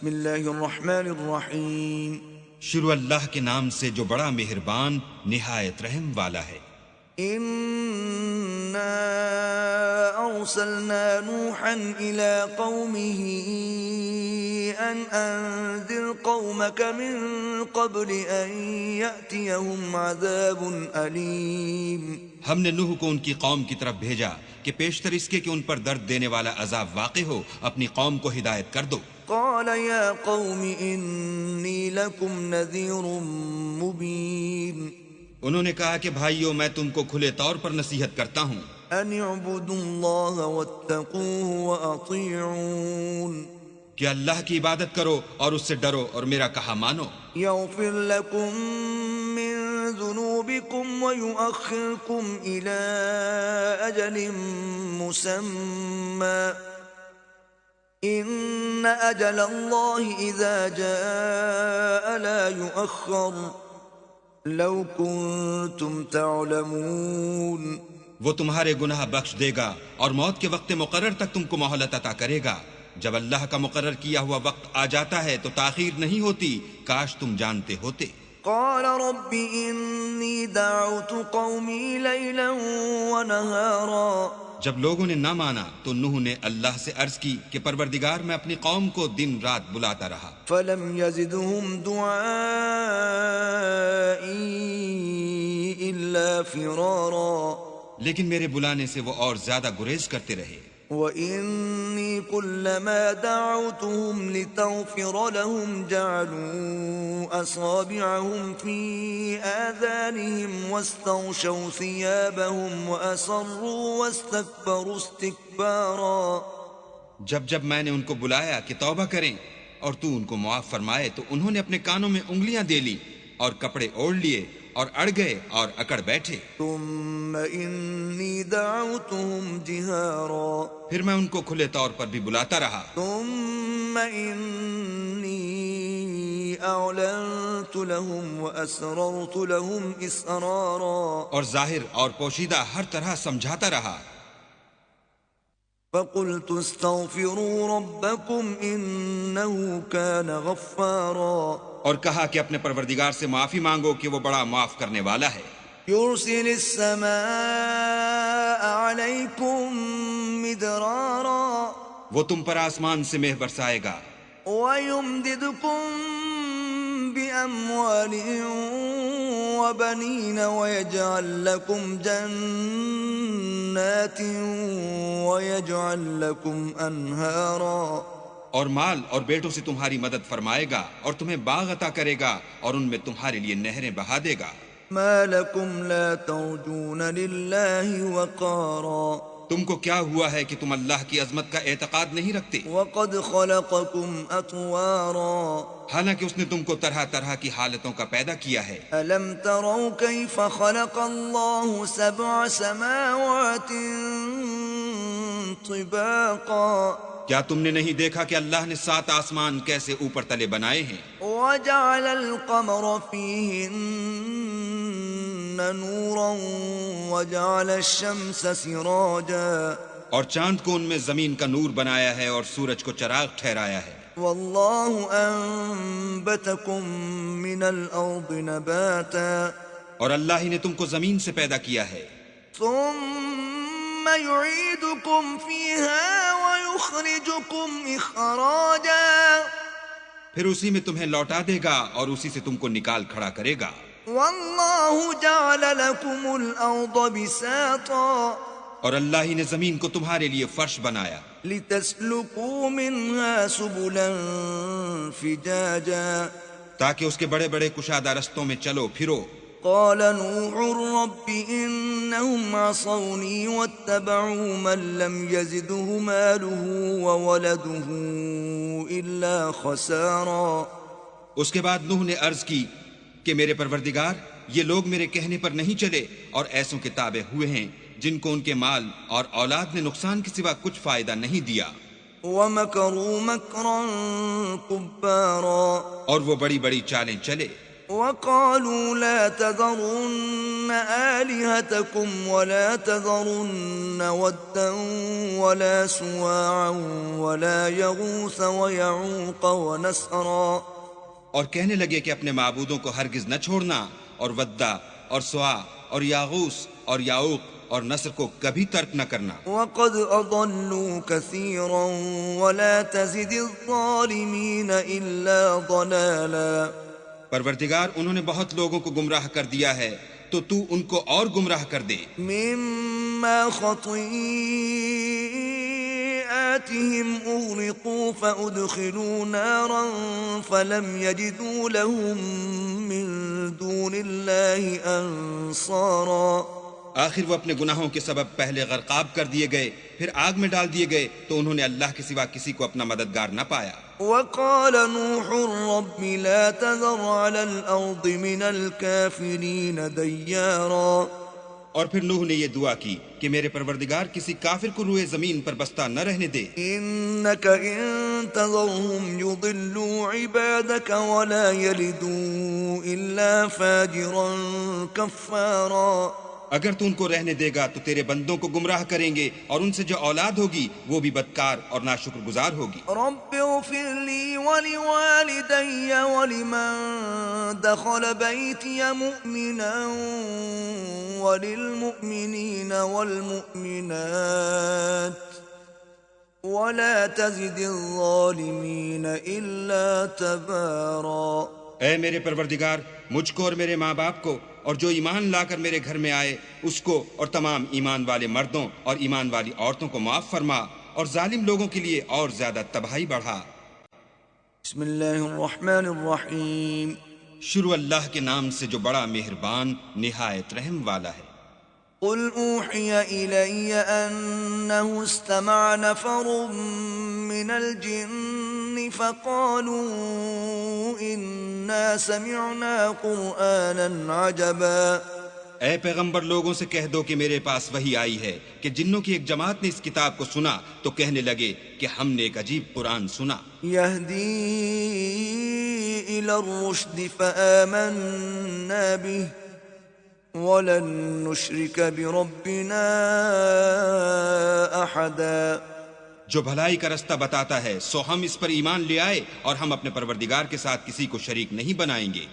بسم اللہ الرحمن الرحیم. شروع اللہ کے نام سے جو بڑا مہربان نہایت رحم والا ہے. انا ارسلنا نوحا الى قومه ان انذر قومك من قبل ان يأتيهم عذاب علیم. ہم نے نوح کو ان کی قوم کی طرف بھیجا کہ پیشتر اس کے کہ ان پر درد دینے والا عذاب واقع ہو اپنی قوم کو ہدایت کر دو. قال يا قوم انی لکم نذیر مبین. انہوں نے کہا کہ بھائیو میں تم کو کھلے طور پر نصیحت کرتا ہوں ان اعبدوا اللہ واتقوه واطیعون. کہ اللہ کی عبادت کرو اور اس سے ڈرو اور میرا کہا مانو. یغفر لکم من ذنوبکم ویؤخرکم الى اجل مسمى ان اجل اللہ اذا جاء لا یؤخر لو کنتم تعلمون. وہ تمہارے گناہ بخش دے گا اور موت کے وقت مقرر تک تم کو مہلت عطا کرے گا. جب اللہ کا مقرر کیا ہوا وقت آ جاتا ہے تو تاخیر نہیں ہوتی، کاش تم جانتے ہوتے. قال رب انی دعوت قومی لیلا ونہارا. جب لوگوں نے نہ مانا تو نوح نے اللہ سے عرض کی کہ پروردگار میں اپنی قوم کو دن رات بلاتا رہا. فلم یزدہم دعائی الا فرارا. لیکن میرے بلانے سے وہ اور زیادہ گریز کرتے رہے. وَإِنِّي كُلَّمَا دَعَوْتُهُمْ لِتَغْفِرَ لَهُمْ جَعَلُوا أَصَابِعَهُمْ فِي آذَانِهِمْ وَاسْتَغْشَوْا ثِيَابَهُمْ وَأَصَرُّوا وَاسْتَكْبَرُوا اسْتِكْبَارًا. جب میں نے ان کو بلایا کہ توبہ کریں اور تو ان کو معاف فرمائے تو انہوں نے اپنے کانوں میں انگلیاں دے لی اور کپڑے اوڑھ لیے اور اڑ گئے اور اکڑ بیٹھے. ثم انی دعوتهم جہارا. پھر میں ان کو کھلے طور پر بھی بلاتا رہا. ثم انی اعلنت لهم واسررت لهم اسرارا. اور ظاہر اور پوشیدہ ہر طرح سمجھاتا رہا. فقلت استغفروا ربکم انه كان غفارا. اور کہا کہ اپنے پروردگار سے معافی مانگو کہ وہ بڑا معاف کرنے والا ہے. یرسل السماء علیکم مدرارا. وہ تم پر آسمان سے مہ برسائے گا. ویمددکم باموال وبنین ویجعل لکم جنات ویجعل لکم انہارا. اور مال اور بیٹوں سے تمہاری مدد فرمائے گا اور تمہیں باغ عطا کرے گا اور ان میں تمہارے لیے نہریں بہا دے گا. ما لکم لا ترجون للہ وقارا. تم کو کیا ہوا ہے کہ تم اللہ کی عظمت کا اعتقاد نہیں رکھتے؟ وقد خلقکم اطوارا. حالانکہ اس نے تم کو طرح طرح کی حالتوں کا پیدا کیا ہے. الم تروا کیف خلق اللہ سبع سماوات طباقا. کیا تم نے نہیں دیکھا کہ اللہ نے 7 آسمان کیسے اوپر تلے بنائے ہیں؟ وجعل القمر فیہن نورا وجعل الشمس سراجا. اور چاند کو ان میں زمین کا نور بنایا ہے اور سورج کو چراغ ٹھہرایا ہے. واللہ انبتکم من الارض نباتا. اور اللہ ہی نے تم کو زمین سے پیدا کیا ہے. ثم يعيدكم فيها ويخرجكم اخراجا. پھر اسی میں تمہیں لوٹا دے گا اور اسی سے تم کو نکال کھڑا کرے گا. واللہ جعل لكم الارض بساطا. اور اللہ ہی نے زمین کو تمہارے لیے فرش بنایا. لتسلكوا منها سبلا فجاجا. تاکہ اس کے بڑے بڑے کشادہ رستوں میں چلو پھرو. قال نوح رب انهم عصوني واتبعوا من لم يزده ماله وولده الا خسارا. اس کے بعد نوح نے عرض کی کہ میرے پروردگار یہ لوگ میرے کہنے پر نہیں چلے اور ایسوں کے تابع ہوئے ہیں جن کو ان کے مال اور اولاد نے نقصان کے سوا کچھ فائدہ نہیں دیا. ومكروا مكرا كبارا. اور وہ بڑی بڑی چالیں چلے. وقالوا لا تذرن آلهتكم ولا تذرن ودا ولا سواعا ولا يغوث ويعوق ونسرا، اور کہنے لگے کہ اپنے معبودوں کو ہرگز نہ چھوڑنا، اور ودا اور سوا اور یاغوس اور یاؤق اور نصر کو کبھی ترک نہ کرنا۔ وقد أضلوا كثيرا ولا تزد الظالمين إلا ضلالا، پروردگار انہوں نے بہت لوگوں کو گمراہ کر دیا ہے، تو تو ان کو اور گمراہ کر دے۔ مما خطيئاتهم أغرقوا فأدخلوا نارا فلم يجدوا لهم من دون الله أنصارا، آخر وہ اپنے گناہوں کے سبب پہلے غرقاب کر دیے گئے، پھر آگ میں ڈال دیے گئے، تو انہوں نے اللہ کے سوا کسی کو اپنا مددگار نہ پایا۔ وقال نوح رب لا تذر على الأرض من الكافرين ديارا، اور پھر نوح نے یہ دعا کی کہ میرے پروردگار کسی کافر کو روئے زمین پر بستہ نہ رہنے دے۔ إنك إن تذرهم يضلوا عبادك ولا يلدوا إلا فاجرا كفارا، اگر تو ان کو رہنے دے گا تو تیرے بندوں کو گمراہ کریں گے، اور ان سے جو اولاد ہوگی وہ بھی بدکار اور ناشکر گزار ہوگی۔ رب اغفر لي ولوالدي ولمن دخل بيتي مؤمنا وللمؤمنين والمؤمنات ولا تزد الظالمين إلا تبارا، اے میرے پروردگار مجھ کو اور میرے ماں باپ کو اور جو ایمان لا کر میرے گھر میں آئے اس کو اور تمام ایمان والے مردوں اور ایمان والی عورتوں کو معاف فرما، اور ظالم لوگوں کے لیے اور زیادہ تباہی بڑھا۔ بسم اللہ الرحمن الرحیم، شروع اللہ کے نام سے جو بڑا مہربان نہایت رحم والا ہے۔ قل اوحی الی انہ استمع نفر من الجن فقالوا انا سمعنا قرآنا عجبا، اے پیغمبر لوگوں سے کہہ دو کہ میرے پاس وحی آئی ہے کہ جنوں کی ایک جماعت نے اس کتاب کو سنا تو کہنے لگے کہ ہم نے ایک عجیب قرآن سنا۔ یہدی الی الرشد فآمنا به وَلَن نُشْرِكَ بِرَبِّنَا أَحَدًا، جو بھلائی کا رستہ بتاتا ہے سو ہم اس پر ایمان لے آئے اور ہم اپنے پروردگار کے ساتھ کسی کو شریک نہیں بنائیں گے۔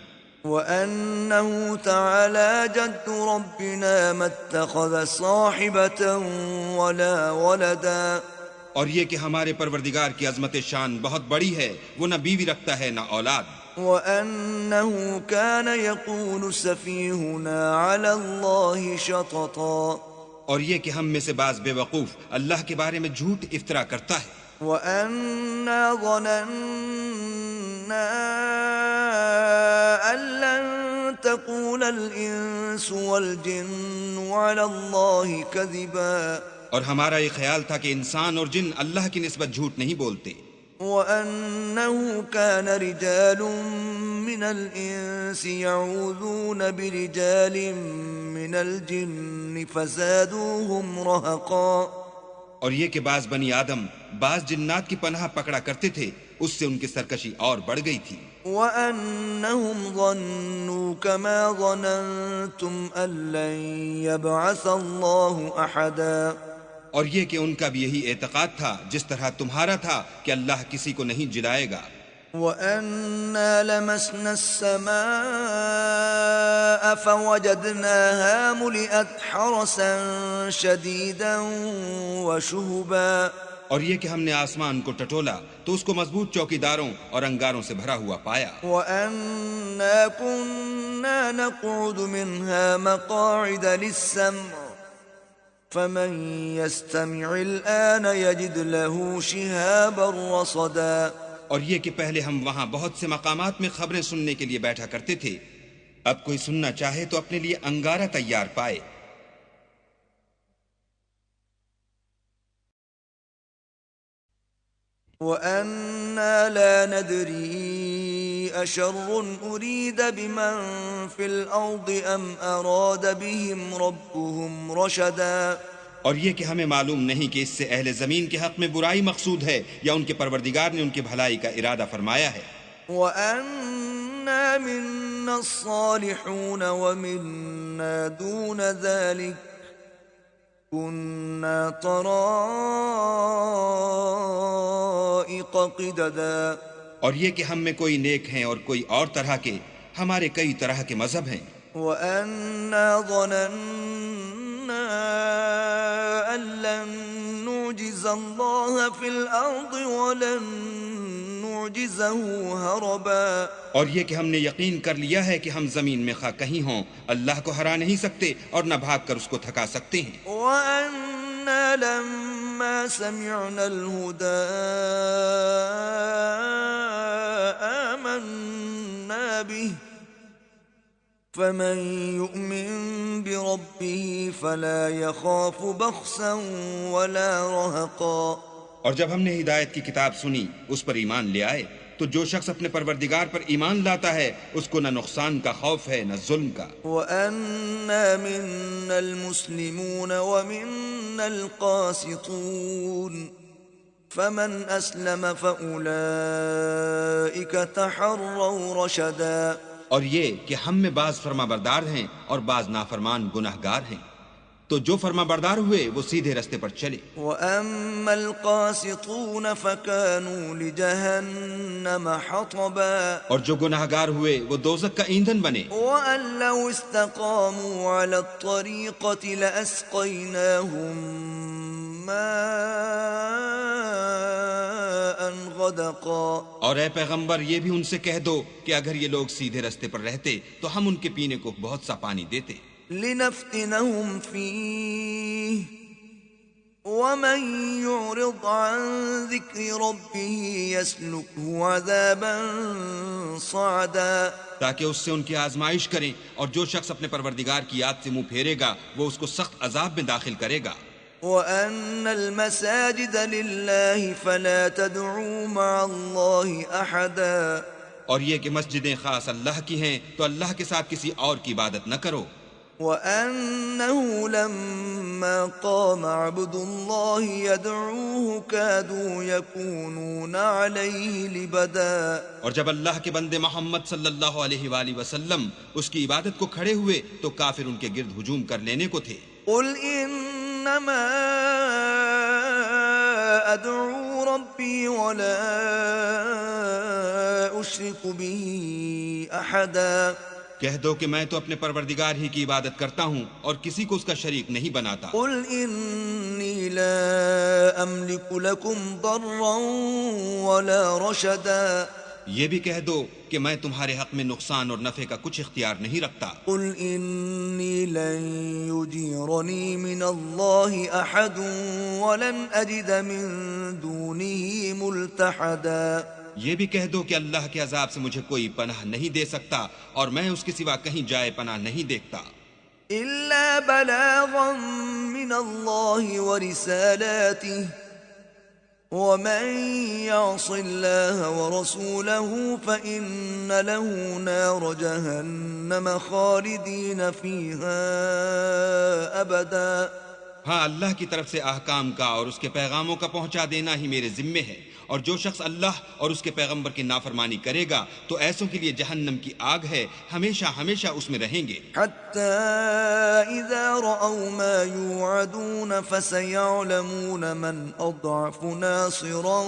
وَأَنَّهُ تَعَالَى جَدُّ رَبِّنَا مَا اتَّخَذَ صَاحِبَةً وَلَا وَلَدًا، اور یہ کہ ہمارے پروردگار کی عظمت شان بہت بڑی ہے، وہ نہ بیوی رکھتا ہے نہ اولاد۔ وَأَنَّهُ كَانَ يَقُولُ سَفِيهُنَا عَلَى اللَّهِ شَطَطًا، اور یہ کہ ہم میں سے بعض بے وقوف اللہ کے بارے میں جھوٹ افطرا کرتا ہے۔ وَأَنَّا ظَنَنَّا أَن لَّن تَقُولَ الْإِنسُ وَالْجِنُّ عَلَى اللَّهِ كَذِبًا، اور ہمارا یہ خیال تھا کہ انسان اور جن اللہ کی نسبت جھوٹ نہیں بولتے۔ وَأَنَّهُ كَانَ رِجَالٌ مِّنَ الْإِنسِ يَعُوذُونَ بِرِجَالٍ مِّنَ الْجِنِّ فَزَادُوهُمْ رَهَقًا، اور یہ کہ بعض بنی آدم بعض جنات کی پناہ پکڑا کرتے تھے، اس سے ان کی سرکشی اور بڑھ گئی تھی۔ وَأَنَّهُمْ ظَنُّوا كَمَا ظَنَنتُمْ أَن لَّن يَبْعَثَ اللَّهُ أَحَدًا، اور یہ کہ ان کا بھی یہی اعتقاد تھا جس طرح تمہارا تھا کہ اللہ کسی کو نہیں جلائے گا۔ وَأَنَّا لَمَسْنَا السَّمَاءَ فَوَجَدْنَاهَا مُلِئَتْ حَرَسًا شَدِيدًا وَشُهُبًا، اور یہ کہ ہم نے آسمان کو ٹٹولا تو اس کو مضبوط چوکیداروں اور انگاروں سے بھرا ہوا پایا۔ وَأَنَّا كُنَّا نَقْعُدُ مِنْهَا مَقَاعِدَ لِلسَّمْعِ فَمَن يَسْتَمِعِ الْآنَ يَجِدْ لَهُ شِهَابًا رَّصَدًا، اور یہ کہ پہلے ہم وہاں بہت سے مقامات میں خبریں سننے کے لیے بیٹھا کرتے تھے، اب کوئی سننا چاہے تو اپنے لیے انگارہ تیار پائے۔ وَأَنَّا لَا نَدْرِي أَشَرٌّ أُرِيدَ بِمَن فِي الْأَرْضِ أَمْ أَرَادَ بِهِمْ رَبُّهُمْ رَشَدًا، اور یہ کہ ہمیں معلوم نہیں کہ اس سے اہل زمین کے حق میں برائی مقصود ہے یا ان کے پروردگار نے ان کی بھلائی کا ارادہ فرمایا ہے۔ وَأَنَّا مِنَّا منا الصالحون ومنا دون ذلك كنا طرائق قددا، اور یہ کہ ہم میں کوئی نیک ہیں اور کوئی اور طرح کے، ہمارے کئی طرح کے مذہب ہیں۔ وَأَنَّا ظَنَنَّا أَن لَّن نُّعْجِزَ اللَّهَ فِي الْأَرْضِ وَلَن نُّعْجِزَهُ هَرَبًا، اور یہ کہ ہم نے یقین کر لیا ہے کہ ہم زمین میں خواہ کہیں ہوں اللہ کو ہرا نہیں سکتے اور نہ بھاگ کر اس کو تھکا سکتے ہیں۔ وَأَنَّا لَمَّا سَمِعْنَا الْهُدَىٰ آمَنَّا بِهِ فَمَن يُؤْمِن بِرَبِّهِ فَلَا يَخَافُ بَخْسًا وَلَا رَهَقًا۔ اور جب ہم نے ہدایت کی کتاب سنی اس پر ایمان لے آئے تو جو شخص اپنے پروردگار پر ایمان لاتا ہے اس کو نہ نقصان کا خوف ہے نہ ظلم کا۔ وَأَنَّا مِنَّا الْمُسْلِمُونَ وَمِنَّا الْقَاسِطُونَ فَمَنْ أَسْلَمَ فَأُولَئِكَ تَحَرَّوْا رَشَدًا۔ اور یہ کہ ہم میں بعض فرما بردار ہیں اور بعض نافرمان گناہگار ہیں، تو جو فرما بردار ہوئے وہ سیدھے رستے پر چلے۔ وَأَمَّا الْقَاسِطُونَ فَكَانُوا لِجَهَنَّمَ حَطَبًا، اور جو گناہگار ہوئے وہ دوزخ کا ایندھن بنے۔ وَأَن لَّوْ اسْتَقَامُوا عَلَى الطَّرِيقَةِ لَأَسْقَيْنَاهُم مَّاءً غَدَقًا۔ اور اے پیغمبر یہ بھی ان سے کہہ دو کہ اگر یہ لوگ سیدھے رستے پر رہتے تو ہم ان کے پینے کو بہت سا پانی دیتے۔ لِنَفْتِنَهُمْ فِيهِ وَمَن يُعْرِضْ عَن ذِكْرِ رَبِّهِ يَسْلُكْهُ عَذَابًا صَعَدًا، تاکہ اس سے ان کی آزمائش کریں، اور جو شخص اپنے پروردگار کی یاد سے منہ پھیرے گا وہ اس کو سخت عذاب میں داخل کرے گا۔ وَأَنَّ الْمَسَاجِدَ لِلَّهِ فَلَا تَدْعُوا مَعَ اللَّهِ أَحَدًا، اور یہ کہ مسجدیں خاص اللہ کی ہیں تو اللہ کے ساتھ کسی اور کی عبادت نہ کرو۔ وَأَنَّهُ لَمَّا قَامَ عَبْدُ اللَّهِ يَدْعُوهُ كَادُوا يَكُونُونَ عَلَيْهِ لِبَدًا، اور جب اللہ کے بندے محمد صلی اللہ علیہ وآلہ وسلم اس کی عبادت کو کھڑے ہوئے تو کافر ان کے گرد ہجوم کر لینے کو تھے۔ قُلْ إِنَّمَا أَدْعُو رَبِّي وَلَا أُشْرِكُ بِهِ أَحَدًا، کہہ دو کہ میں تو اپنے پروردگار ہی کی عبادت کرتا ہوں اور کسی کو اس کا شریک نہیں بناتا۔ قُلْ إِنِّي لَا أَمْلِكُ لَكُمْ ضَرًّا وَلَا رَشَدًا، یہ بھی کہہ دو کہ میں تمہارے حق میں نقصان اور نفع کا کچھ اختیار نہیں رکھتا۔ قُلْ إِنِّي لَن يُجِيرَنِي مِنَ اللَّهِ أَحَدٌ وَلَنْ أَجِدَ مِن دُونِهِ مُلْتَحَدًا، یہ بھی کہہ دو کہ اللہ کے عذاب سے مجھے کوئی پناہ نہیں دے سکتا اور میں اس کے سوا کہیں جائے پناہ نہیں دیکھتا۔ إِلَّا بَلَاغًا مِّنَ اللَّهِ وَرِسَالَاتِهِ وَمَن يَعْصِ اللَّهَ وَرَسُولَهُ فَإِنَّ لَهُ نَارَ جَهَنَّمَ خَالِدِينَ فِيهَا أَبَدًا۔ ہاں اللہ کی طرف سے احکام کا اور اس کے پیغاموں کا پہنچا دینا ہی میرے ذمے ہے، اور جو شخص اللہ اور اس کے پیغمبر کی نافرمانی کرے گا تو ایسوں کے لیے جہنم کی آگ ہے، ہمیشہ ہمیشہ اس میں رہیں گے۔ حَتَّى إِذَا رَأَوْا مَا يُوعَدُونَ فَسَيَعْلَمُونَ مَنْ أَضْعَفُ نَاصِرًا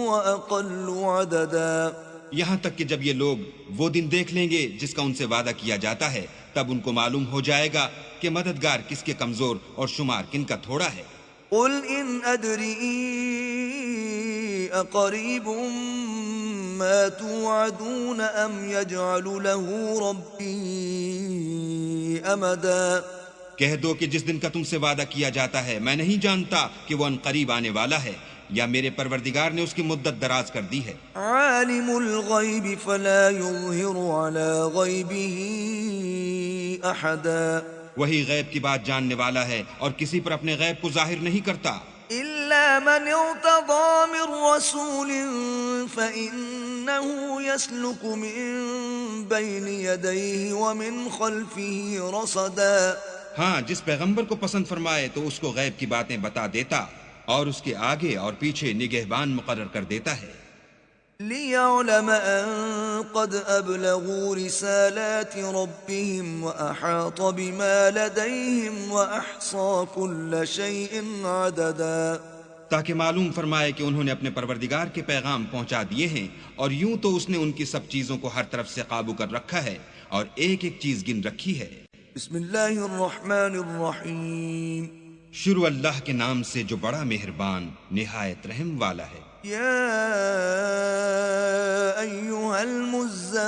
وَأَقَلُّ عَدَدًا، یہاں تک کہ جب یہ لوگ وہ دن دیکھ لیں گے جس کا ان سے وعدہ کیا جاتا ہے، تب ان کو معلوم ہو جائے گا کہ مددگار کس کے کمزور اور شمار کن کا تھوڑا ہے۔ قُلْ إِنْ أَدْرِي أَقَرِيبٌ مَا تُوعَدُونَ أَمْ يَجْعَلُ لَهُ رَبِّي أَمَدًا، کہہ دو کہ جس دن کا تم سے وعدہ کیا جاتا ہے میں نہیں جانتا کہ وہ ان قریب آنے والا ہے یا میرے پروردگار نے اس کی مدت دراز کر دی ہے۔ عَالِمُ الْغَيْبِ فَلَا يُظْهِرُ عَلَى غَيْبِهِ أَحَدًا، وہی غیب کی بات جاننے والا ہے اور کسی پر اپنے غیب کو ظاہر نہیں کرتا۔ إِلَّا مَنِ ارْتَضَىٰ مِن رَّسُولٍ فَإِنَّهُ يَسْلُكُ مِن بَيْنِ يَدَيْهِ وَمِنْ خَلْفِهِ رَصَدًا، ہاں جس پیغمبر کو پسند فرمائے تو اس کو غیب کی باتیں بتا دیتا اور اس کے آگے اور پیچھے نگہبان مقرر کر دیتا ہے۔ لِيَعْلَمَ أَن قَدْ أَبْلَغُوا رِسَالَاتِ رَبِّهِمْ وَأَحَاطَ بِمَا لَدَيْهِمْ وَأَحْصَى كُلَّ شَيْءٍ عَدَدًا، تاکہ معلوم فرمائے کہ انہوں نے اپنے پروردگار کے پیغام پہنچا دیے ہیں، اور یوں تو اس نے ان کی سب چیزوں کو ہر طرف سے قابو کر رکھا ہے اور ایک ایک چیز گن رکھی ہے۔ بسم اللہ الرحمن الرحیم، شروع اللہ کے نام سے جو بڑا مہربان نہایت رحم والا ہے۔ یا ایہا المزمل،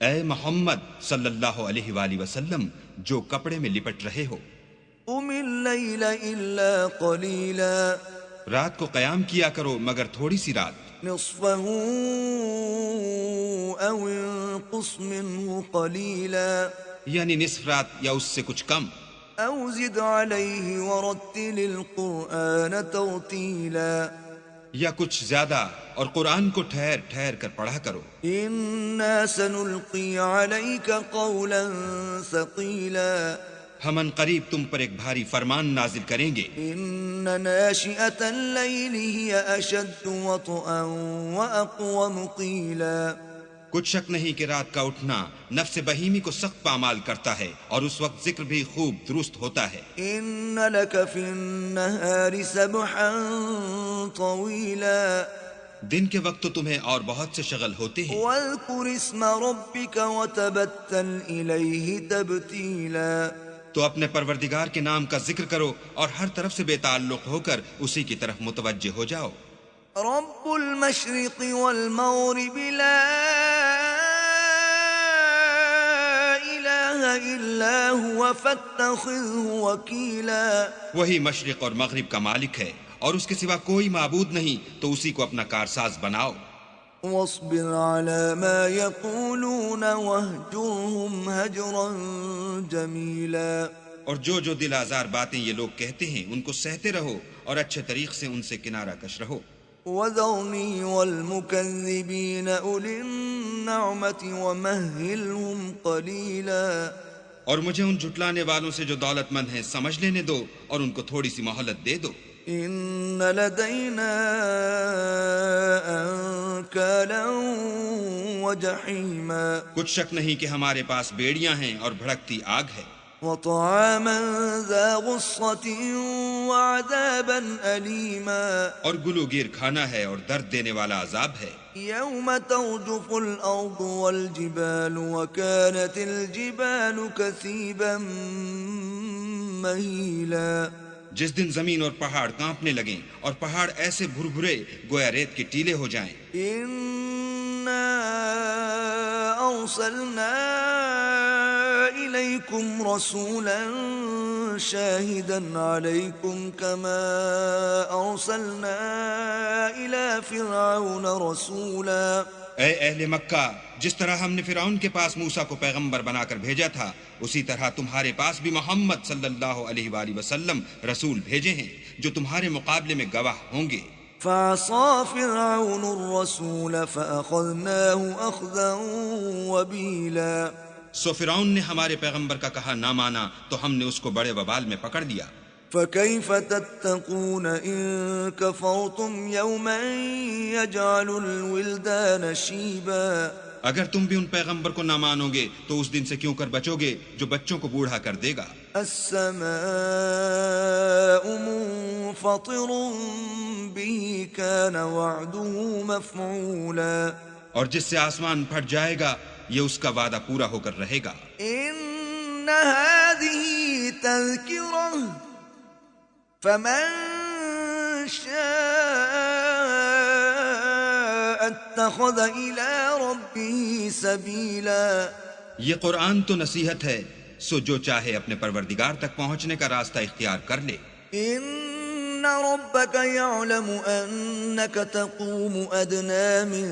اے محمد صلی اللہ علیہ وآلہ وسلم جو کپڑے میں لپٹ رہے ہو، قم اللیل الا قلیلا، رات کو قیام کیا کرو مگر تھوڑی سی رات، نصفہ او انقص منہ قلیلا، یعنی نصف رات یا اس سے کچھ کم، او زد علیہ ورتل القرآن ترتیلا، یا کچھ زیادہ اور قرآن کو ٹھہر ٹھہر کر پڑھا کرو۔ انا سنلقی علیک قولا ثقیلا، ہم ان قریب تم پر ایک بھاری فرمان نازل کریں گے۔ ان ناشئة اللیل ہی اشد وطئا واقوم قیلا، کچھ شک نہیں کہ رات کا اٹھنا نفس بہیمی کو سخت پامال کرتا ہے اور اس وقت ذکر بھی خوب درست ہوتا ہے۔ ان لک فی النہار سبحا طویلا، دن کے وقت تو تمہیں اور بہت سے شغل ہوتے ہیں، واذکر اسم ربک وتبتل الیہ تبتیلا، تو اپنے پروردگار کے نام کا ذکر کرو اور ہر طرف سے بے تعلق ہو کر اسی کی طرف متوجہ ہو جاؤ۔ رب المشرق والمغرب لا الہ الا هو فاتخذه وکیلا، وہی مشرق اور مغرب کا مالک ہے اور اس کے سوا کوئی معبود نہیں، تو اسی کو اپنا کارساز بناؤ۔ واصبر على ما يقولون واهجرهم هجرا جميلا، اور جو جو دل آزار باتیں یہ لوگ کہتے ہیں ان کو سہتے رہو اور اچھے طریق سے ان سے کنارہ کش رہو۔ وذرني والمكذبين أولي النعمة ومهلهم قليلا، اور مجھے ان جھٹلانے والوں سے جو دولت مند ہیں سمجھ لینے دو اور ان کو تھوڑی سی مہلت دے دو۔ ان لدينا انكالا وجحيما، کچھ شک نہیں کہ ہمارے پاس بیڑیاں ہیں اور بھڑکتی آگ ہے، وطعاما ذا غصة وعذابا أليما، اور گلوگیر کھانا ہے اور درد دینے والا عذاب ہے۔ يوم ترجف الأرض والجبال وكانت الجبال كثيبا مهيلا، جس دن زمین اور پہاڑ کانپنے لگیں اور پہاڑ ایسے بھربھرے گویا ریت کے ٹیلے ہو جائیں۔ إنا أرسلنا إليكم رسولا شاهدا عليكم كما أرسلنا إلى فرعون رسولا، اے اہل مکہ، جس طرح ہم نے فرعون کے پاس موسیٰ کو پیغمبر بنا کر بھیجا تھا، اسی طرح تمہارے پاس بھی محمد صلی اللہ علیہ وآلہ وسلم رسول بھیجے ہیں جو تمہارے مقابلے میں گواہ ہوں گے۔ فعصى فرعون الرسول فأخذناه أخذا وبيلا، سو فرعون نے ہمارے پیغمبر کا کہا نہ مانا تو ہم نے اس کو بڑے وبال میں پکڑ لیا۔ فكيف تتقون إن كفرتم يوما يجعل الولدان شيبا، اگر تم بھی ان پیغمبر کو نہ مانو گے تو اس دن سے کیوں کر بچو گے جو بچوں کو بوڑھا کر دے گا۔ السماء منفطر به كان وعده مفعولا، اور جس سے آسمان پھٹ جائے گا یہ اس کا وعدہ پورا ہو کر رہے گا۔ ان هذه تذكرة فمن شاء اتخذ الى ربه سبيلا، یہ قرآن تو نصیحت ہے، سو جو چاہے اپنے پروردگار تک پہنچنے کا راستہ اختیار کر لے۔ ان ربك يعلم انك تقوم ادنى من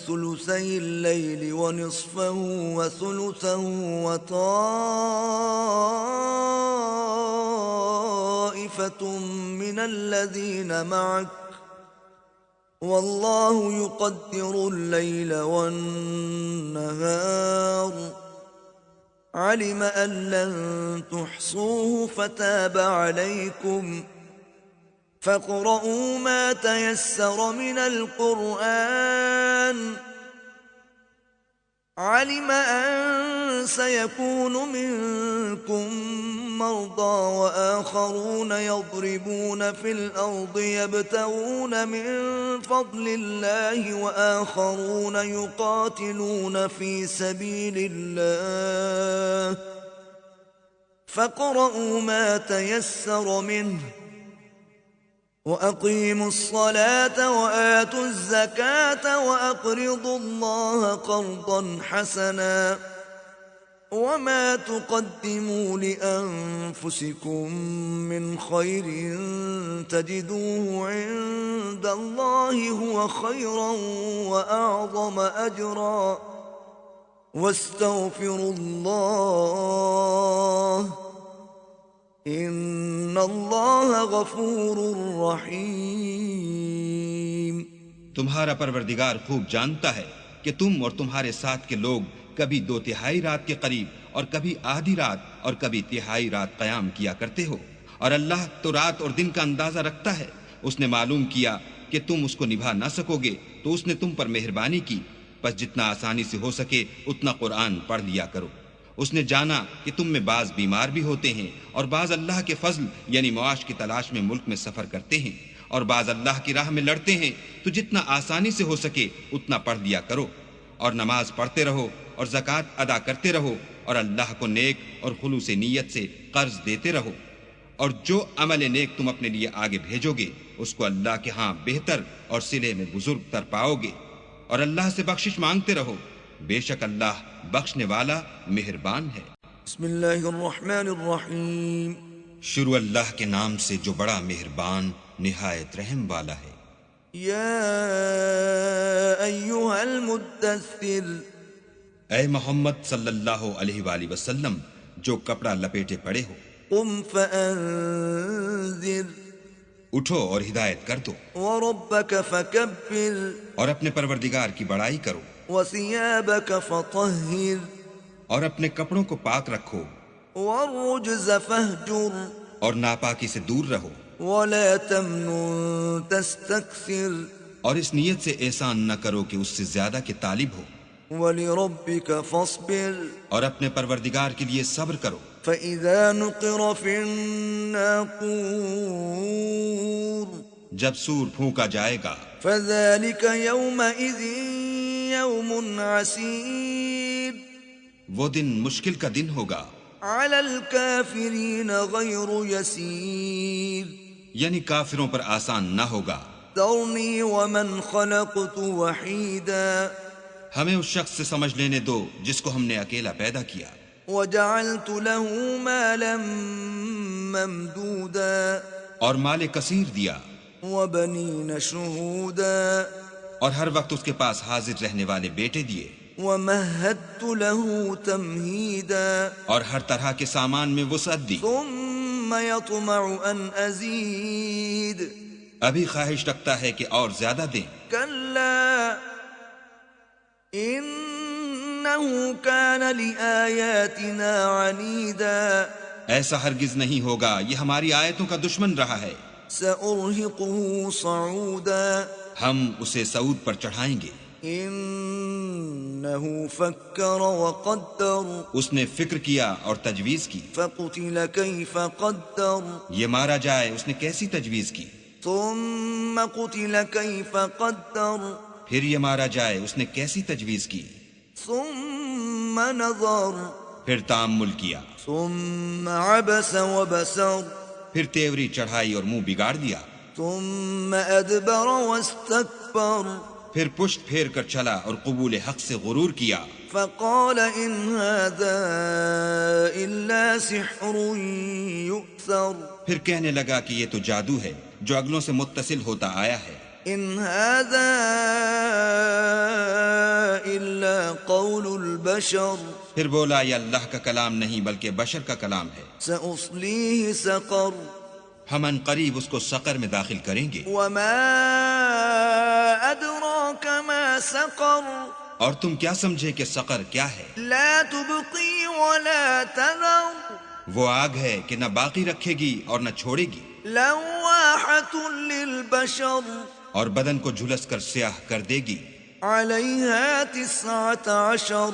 ثلثي الليل ونصفه وثلثه وطائفة من الذين معك والله يقدر الليل والنهار، علم أن لن تحصوه فتاب عليكم فاقرؤوا ما تيسر من القرآن علم أن سيكون منكم مرضى وآخرون يضربون في الأرض يبتغون من فضل الله وآخرون يقاتلون في سبيل الله فاقرؤوا ما تيسر منه وَأَقِيمُوا الصَّلَاةَ وَآتُوا الزَّكَاةَ وَأَقْرِضُوا اللَّهَ قَرْضًا حَسَنًا وَمَا تُقَدِّمُوا لِأَنفُسِكُم مِّنْ خَيْرٍ تَجِدُوهُ عِندَ اللَّهِ هُوَ خَيْرًا وَأَعْظَمَ أَجْرًا وَاسْتَغْفِرُوا اللَّهَ ان اللہ غفور رحیم۔ تمہارا پروردگار خوب جانتا ہے کہ تم اور تمہارے ساتھ کے لوگ کبھی 2/3 رات کے قریب اور کبھی آدھی رات اور کبھی 1/3 رات قیام کیا کرتے ہو، اور اللہ تو رات اور دن کا اندازہ رکھتا ہے۔ اس نے معلوم کیا کہ تم اس کو نبھا نہ سکو گے تو اس نے تم پر مہربانی کی، بس جتنا آسانی سے ہو سکے اتنا قرآن پڑھ لیا کرو۔ اس نے جانا کہ تم میں بعض بیمار بھی ہوتے ہیں اور بعض اللہ کے فضل یعنی معاش کی تلاش میں ملک میں سفر کرتے ہیں اور بعض اللہ کی راہ میں لڑتے ہیں، تو جتنا آسانی سے ہو سکے اتنا پڑھ لیا کرو، اور نماز پڑھتے رہو اور زکوٰۃ ادا کرتے رہو، اور اللہ کو نیک اور خلوص نیت سے قرض دیتے رہو، اور جو عمل نیک تم اپنے لیے آگے بھیجو گے اس کو اللہ کے ہاں بہتر اور صلے میں بزرگ تر پاؤ گے، اور اللہ سے بخشش مانگتے رہو، بے شک اللہ بخشنے والا مہربان ہے۔ بسم اللہ الرحمن الرحیم۔ شروع اللہ کے نام سے جو بڑا مہربان نہایت رحم والا ہے۔ یا ایہا المدثر، اے محمد صلی اللہ علیہ وآلہ وسلم جو کپڑا لپیٹے پڑے ہو، قم فانذر، اٹھو اور ہدایت کر دو، وربک فکبر، اور اپنے پروردگار کی بڑائی کرو، وثیابک فطہر، اور اپنے کپڑوں کو پاک رکھو، والرجز فہجر، اور ناپاکی سے دور رہو، ولا تمنن تستکثر، اور اس نیت سے احسان نہ کرو کہ اس سے زیادہ کے طالب ہو، ولربک فاصبر، اور اپنے پروردگار کے لیے صبر کرو۔ فإذا نقر في الناقور، جب سور پھونکا جائے گا، فذلك يومئذ يوم عسير، وہ دن مشکل کا دن ہوگا، على الكافرين غير يسير، یعنی کافروں پر آسان نہ ہوگا۔ ذرني ومن خلقت وحيدا، ہمیں اس شخص سے سمجھ لینے دو جس کو ہم نے اکیلا پیدا کیا، وجعلت له مالا ممدودا، اور مال کثیر دیا، وبنين شهودا، اور ہر وقت اس کے پاس حاضر رہنے والے بیٹے دیے، ومهدت له تمهيدا، اور ہر طرح کے سامان میں وسعت دی، ثم يطمع ان ازيد، ابھی خواہش رکھتا ہے کہ اور زیادہ دیں۔ كلا انه كان لآياتنا عنيدا، ایسا ہرگز نہیں ہوگا، یہ ہماری آیتوں کا دشمن رہا ہے، سأرهقه صعودا، ہم اسے صعود پر چڑھائیں گے۔ انه فكر وقدر، اس نے فکر کیا اور تجویز کی، فقتل كيف قدر، یہ مارا جائے اس نے کیسی تجویز کی، ثم قتل كيف قدر، پھر یہ مارا جائے اس نے کیسی تجویز کی، ثم نظر، پھر تأمل کیا، ثم عبس وبسر، پھر تیوری چڑھائی اور منہ بگاڑ دیا، ثم ادبر واستكبر، پھر پشت پھیر کر چلا اور قبول حق سے غرور کیا، فقال ان هذا الا سحر يؤثر، پھر کہنے لگا کہ یہ تو جادو ہے جو اگلوں سے متصل ہوتا آیا ہے، ان هذا الا قول البشر، پھر بولا یہ اللہ کا کلام نہیں بلکہ بشر کا کلام ہے، سأصليه سقر، ہم ان قریب اس کو سقر میں داخل کریں گے، وما ادراك ما سقر، اور تم کیا سمجھے کہ سقر کیا ہے؟ لا تبقي ولا تذر، وہ آگ ہے کہ نہ باقی رکھے گی اور نہ چھوڑے گی، لواحة للبشر اور بدن کو جھلس کر سیاہ کر دے گی. عليها 19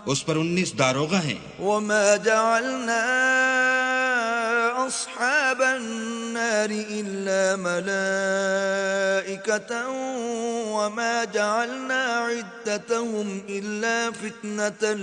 اس پر 19 داروغہ ہیں. وما جعلنا أصحاب النار إلا ملائكة وما جعلنا عدتهم إلا فتنة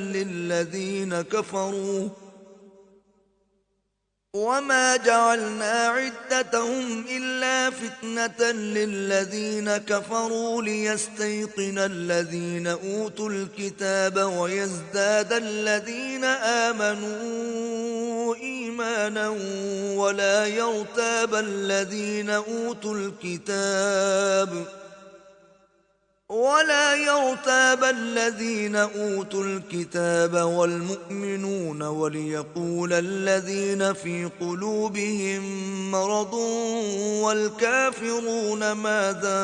للذين كفروا ليستيقن الذين أوتوا الكتاب ويزداد الذين آمنوا إيمانا ولا يرتاب الذين أوتوا الكتاب والمؤمنون وليقول الذين في قلوبهم مرض والكافرون ماذا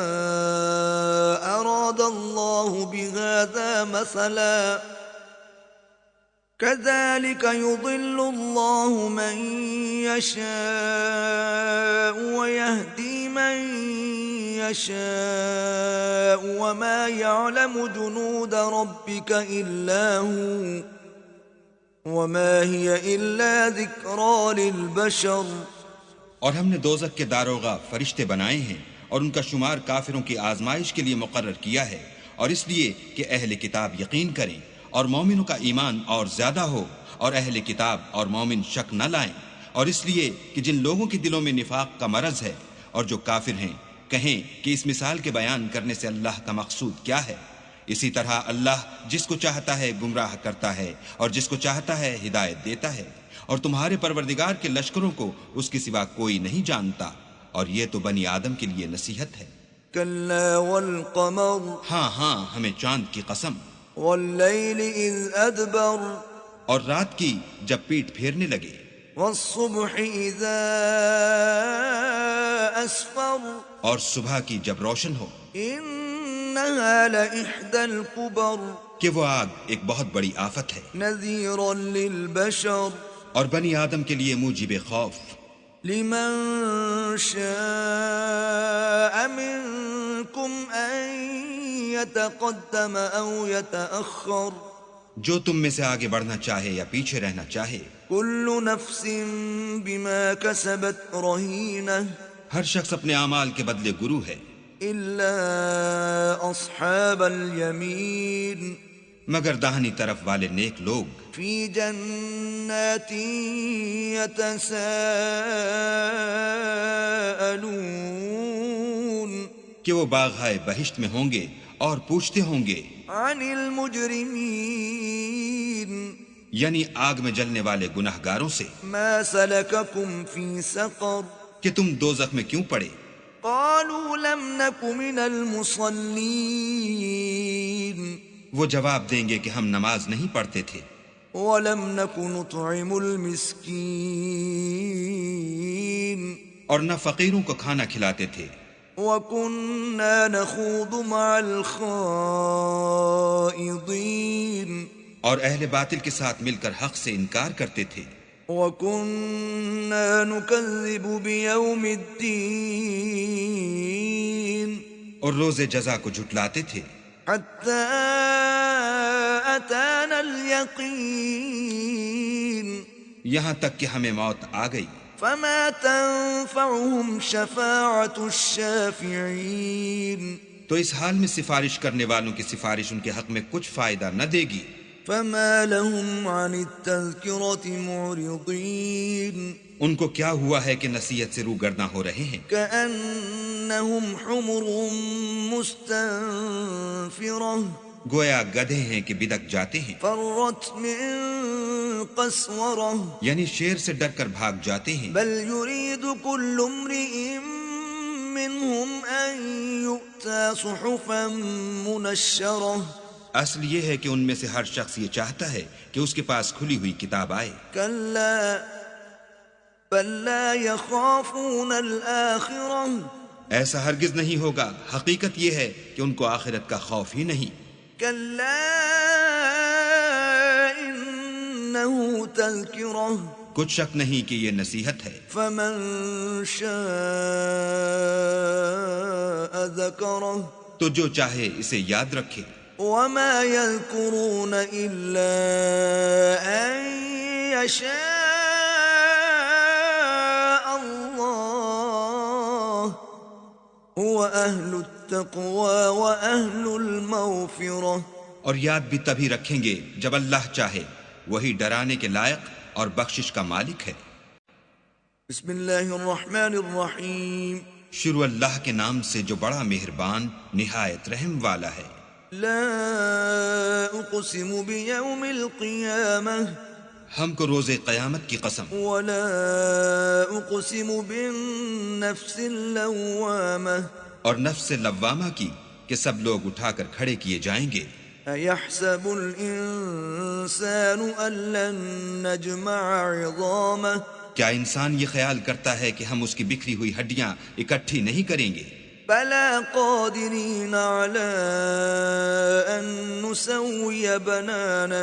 أراد الله بهذا مثلا كذلك يضل الله من يشاء ويهدي من يشاء وما يعلم جنود ربك إلا هو وما هي إلا ذكرى للبشر. اور ہم نے دوزخ کے داروغہ فرشتے بنائے ہیں اور ان کا شمار کافروں کی آزمائش کے لیے مقرر کیا ہے، اور اس لیے کہ اہل کتاب یقین کریں اور مومنوں کا ایمان اور زیادہ ہو، اور اہل کتاب اور مومن شک نہ لائیں، اور اس لیے کہ جن لوگوں کے دلوں میں نفاق کا مرض ہے اور جو کافر ہیں کہیں کہ اس مثال کے بیان کرنے سے اللہ کا مقصود کیا ہے. اسی طرح اللہ جس کو چاہتا ہے گمراہ کرتا ہے اور جس کو چاہتا ہے ہدایت دیتا ہے، اور تمہارے پروردگار کے لشکروں کو اس کے سوا کوئی نہیں جانتا، اور یہ تو بنی آدم کے لیے نصیحت ہے. کلا والقمر ہاں ہمیں چاند کی قسم، واللیل اذ ادبر اور رات کی جب پیٹ پھیرنے لگے، والصبح اذا اسفر اور صبح کی جب روشن ہو، انها لإحدى الكبر کہ وہ آگ ایک بہت بڑی آفت ہے، نذیرا للبشر اور بنی آدم کے لیے موجب خوف، لمن شاء منكم ان يتقدم او يتأخر جو تم میں سے آگے بڑھنا چاہے یا پیچھے رہنا چاہے. كل نفس بما كسبت رهينة ہر شخص اپنے اعمال کے بدلے گرو ہے، الا اصحاب اليمين مگر داہنی طرف والے نیک لوگ في جنات يتساءلون کہ وہ باغہائے بہشت میں ہوں گے اور پوچھتے ہوں گے عن المجرمين یعنی آگ میں جلنے والے گناہگاروں سے، ما سلككم في سقر کہ تم دوزخ میں کیوں پڑے؟ قالوا لم نك من المصلين وہ جواب دیں گے کہ ہم نماز نہیں پڑھتے تھے، ولم نك نطعم المسكين اور نہ فقیروں کو کھانا کھلاتے تھے، وكنا نخوض مع الخائضين اور اہل باطل کے ساتھ مل کر حق سے انکار کرتے تھے، وكنا نكذب بيوم الدين اور روز جزا کو جھٹلاتے تھے، حتى أتانا اليقين یہاں تک کہ ہمیں موت آ گئی. فما تنفعهم شفاعة الشافعين تو اس حال میں سفارش کرنے والوں کی سفارش ان کے حق میں کچھ فائدہ نہ دے گی. فما لهم عن التذكرة معرضين ان کو کیا ہوا ہے کہ نصیحت سے روگرداں ہو رہے ہیں، كأنهم حمر مستنفرة گویا گدھے ہیں کہ بدک جاتے ہیں، فرت من قسورة یعنی شیر سے ڈر کر بھاگ جاتے ہیں. بل يريد كل امرئ منهم أن يؤتى صحفا منشرة اصل یہ ہے کہ ان میں سے ہر شخص یہ چاہتا ہے کہ اس کے پاس کھلی ہوئی کتاب آئے. كلا بل لا يخافون الآخرة ایسا ہرگز نہیں ہوگا، حقیقت یہ ہے کہ ان کو آخرت کا خوف ہی نہیں. كلا إنه تذكرة کچھ شک نہیں کہ یہ نصیحت ہے۔ فمن شاء ذکرہ، تو جو چاہے اسے یاد رکھے۔ وما يذكرون إلا أن يشاء الله هو أهل التقوى وأهل المغفرة۔ اور یاد بھی تبھی رکھیں گے جب اللہ چاہے، وہی ڈرانے کے لائق اور بخشش کا مالک ہے۔ بسم اللہ الرحمن الرحیم۔ شروع اللہ کے نام سے جو بڑا مہربان نہایت رحم والا ہے۔ لا اقسم بیوم القیامہ، ہم کو روز قیامت کی قسم، ولا اقسم بالنفس اللوامہ، اور نفس لوامہ کی کہ سب لوگ اٹھا کر کھڑے کیے جائیں گے۔ ایحسب الانسان ان لن نجمع عظامہ، کیا انسان یہ خیال کرتا ہے کہ ہم اس کی بکھری ہوئی ہڈیاں اکٹھی نہیں کریں گے؟ بلا قادرین علی ان نسوی بنانہ،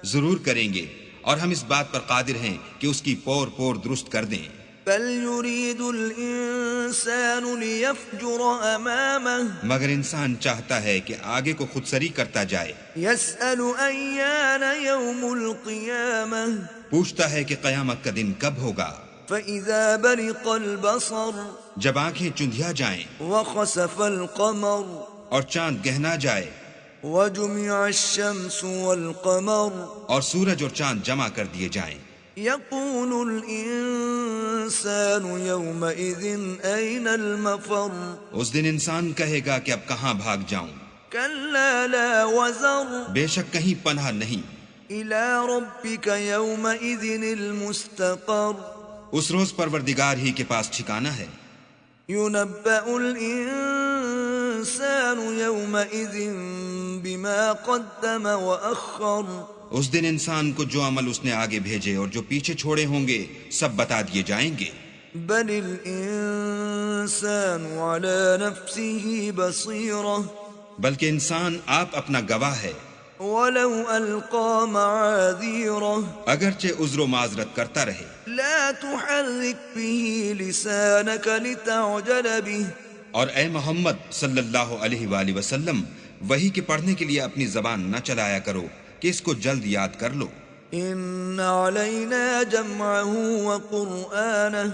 ضرور کریں گے، اور ہم اس بات پر قادر ہیں کہ اس کی پور پور درست کر دیں۔ بل یرید الانسان لیفجر امامہ، مگر انسان چاہتا ہے کہ آگے کو خود سری کرتا جائے۔ یسأل ایان یوم القیامہ، پوچھتا ہے کہ قیامت کا دن کب ہوگا۔ فإذا برق البصر، جب آنکھیں چندھیا جائیں، وخسف القمر، اور چاند گہنا جائے، وجمع الشمس والقمر، اور سورج اور چاند جمع کر دیے جائیں۔ یقول الانسان یومئذ این المفر، اس دن انسان کہے گا کہ اب کہاں بھاگ جاؤں۔ کلا لا وزر، بے شک کہیں پناہ نہیں۔ الی ربک یومئذ المستقر، اس روز پروردگار ہی کے پاس ٹھکانہ ہے۔ ينبأ الإنسان يومئذ بما قدم وأخر، اس دن انسان کو جو عمل اس نے آگے بھیجے اور جو پیچھے چھوڑے ہوں گے سب بتا دیے جائیں گے۔ بل الإنسان على نفسه بصيرة، بلکہ انسان آپ اپنا گواہ ہے۔ ولو ألقى معاذيره، اگرچہ عذر و معذرت کرتا رہے۔ لا تحرك به لسانك لتعجل به، اور اے محمد صلی اللہ علیہ وآلہ وسلم، وحی کے پڑھنے کے لیے اپنی زبان نہ چلایا کرو کہ اس کو جلد یاد کر لو۔ إن علينا جمعه وقرآنه،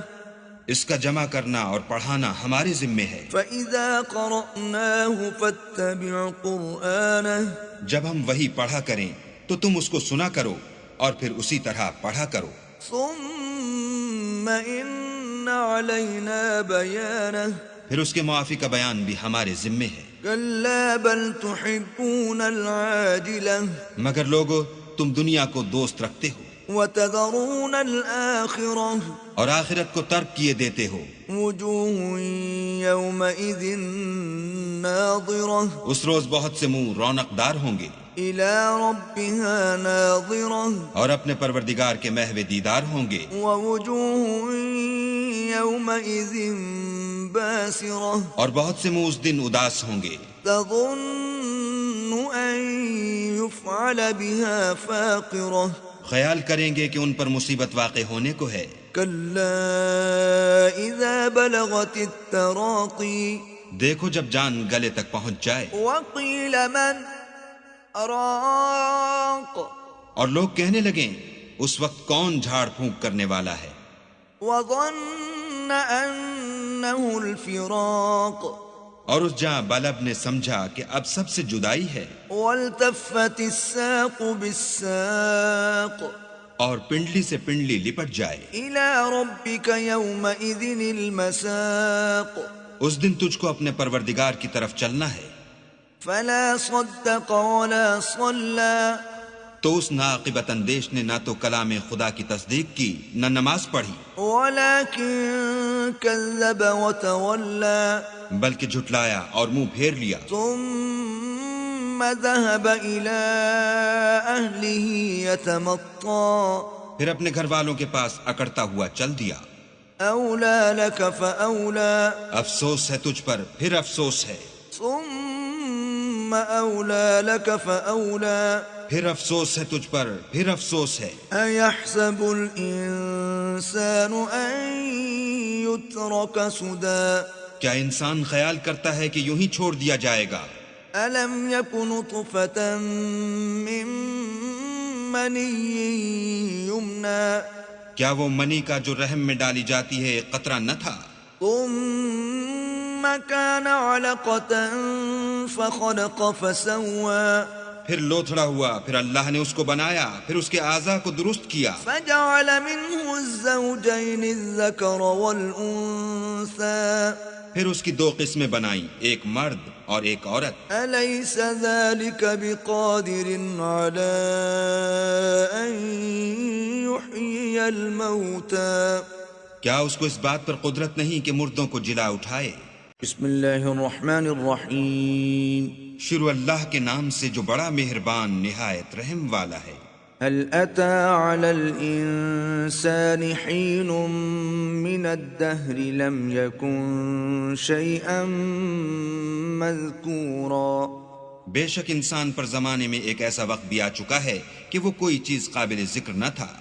اس کا جمع کرنا اور پڑھانا ہمارے ذمے ہے۔ فإذا قرأناه فاتبع قرآنه، جب ہم وحی پڑھا کریں تو تم اس کو سنا کرو اور پھر اسی طرح پڑھا کرو۔ ثم إن علينا بيانه، پھر اس کے معافی کا بیان بھی ہمارے ذمے ہے۔ كلا بل تحبون العاجلة، مگر لوگو تم دنیا کو دوست رکھتے ہو وتذرون الآخرة، اور آخرت کو ترک کیے دیتے ہو۔ وجوه يومئذ ناظرة، اس روز بہت سے منہ رونق دار ہوں گے، إلى ربها ناظرة، اور اپنے پروردگار کے محو دیدار ہوں گے۔ ووجوه يومئذ باسرة، اور بہت سے منہ اس دن اداس ہوں گے، تظن أن يفعل بها فاقرة، خیال کریں گے کہ ان پر مصیبت واقع ہونے کو ہے۔ كلا إذا بلغت التراقي، دیکھو جب جان گلے تک پہنچ جائے، وقيل من راق، اور لوگ کہنے لگیں اس وقت کون جھاڑ پھونک کرنے والا ہے۔ وظن أنه الفراق، اور اس جاں بلب نے سمجھا کہ اب سب سے جدائی ہے۔ والتفت الساق بالساق، اور پنڈلی سے پنڈلی لپٹ جائے۔ إلى ربك يومئذ المساق، اس دن تجھ کو اپنے پروردگار کی طرف چلنا ہے۔ فلا صدق ولا صلى، تو اس ناعاقبت اندیش نے نہ تو کلام خدا کی تصدیق کی نہ نماز پڑھی، ولكن كذب وتولى، بلکہ جھٹلایا اور منہ پھیر لیا۔ ثم ذهب إلى أهله يتمطى، پھر اپنے گھر والوں کے پاس اکڑتا ہوا چل دیا۔ أولى لك فأولى، افسوس ہے تجھ پر، پھر افسوس ہے۔ ثم أولى لك فأولى پھر افسوس ہے تجھ پر، پھر افسوس ہے۔ أيحسب الإنسان أن يترك سدى کیا انسان خیال کرتا ہے کہ یوں ہی چھوڑ دیا جائے گا؟ ألم يك نطفة من مني يمنى کیا وہ منی کا جو رحم میں ڈالی جاتی ہے ایک قطرہ نہ تھا؟ ثم كان علقة فخلق فسوى پھر لوتھڑا ہوا، پھر اللہ نے اس کو بنایا، پھر اس کے اعضاء کو درست کیا، فجعل منه الزوجين الذكر والأنثى پھر اس کی دو قسمیں بنائیں، ایک مرد اور ایک عورت۔ أليس ذلك بقادر على أن يحيي الموتى کیا اس کو اس بات پر قدرت نہیں کہ مردوں کو جلا اٹھائے؟ بسم اللہ الرحمن الرحیم۔ شروع اللہ کے نام سے جو بڑا مہربان نہایت رحم والا ہے۔ هل أتى على الإنسان حين من الدهر لم يكن شيئا مذكورا بے شک انسان پر زمانے میں ایک ایسا وقت بھی آ چکا ہے کہ وہ کوئی چیز قابل ذکر نہ تھا۔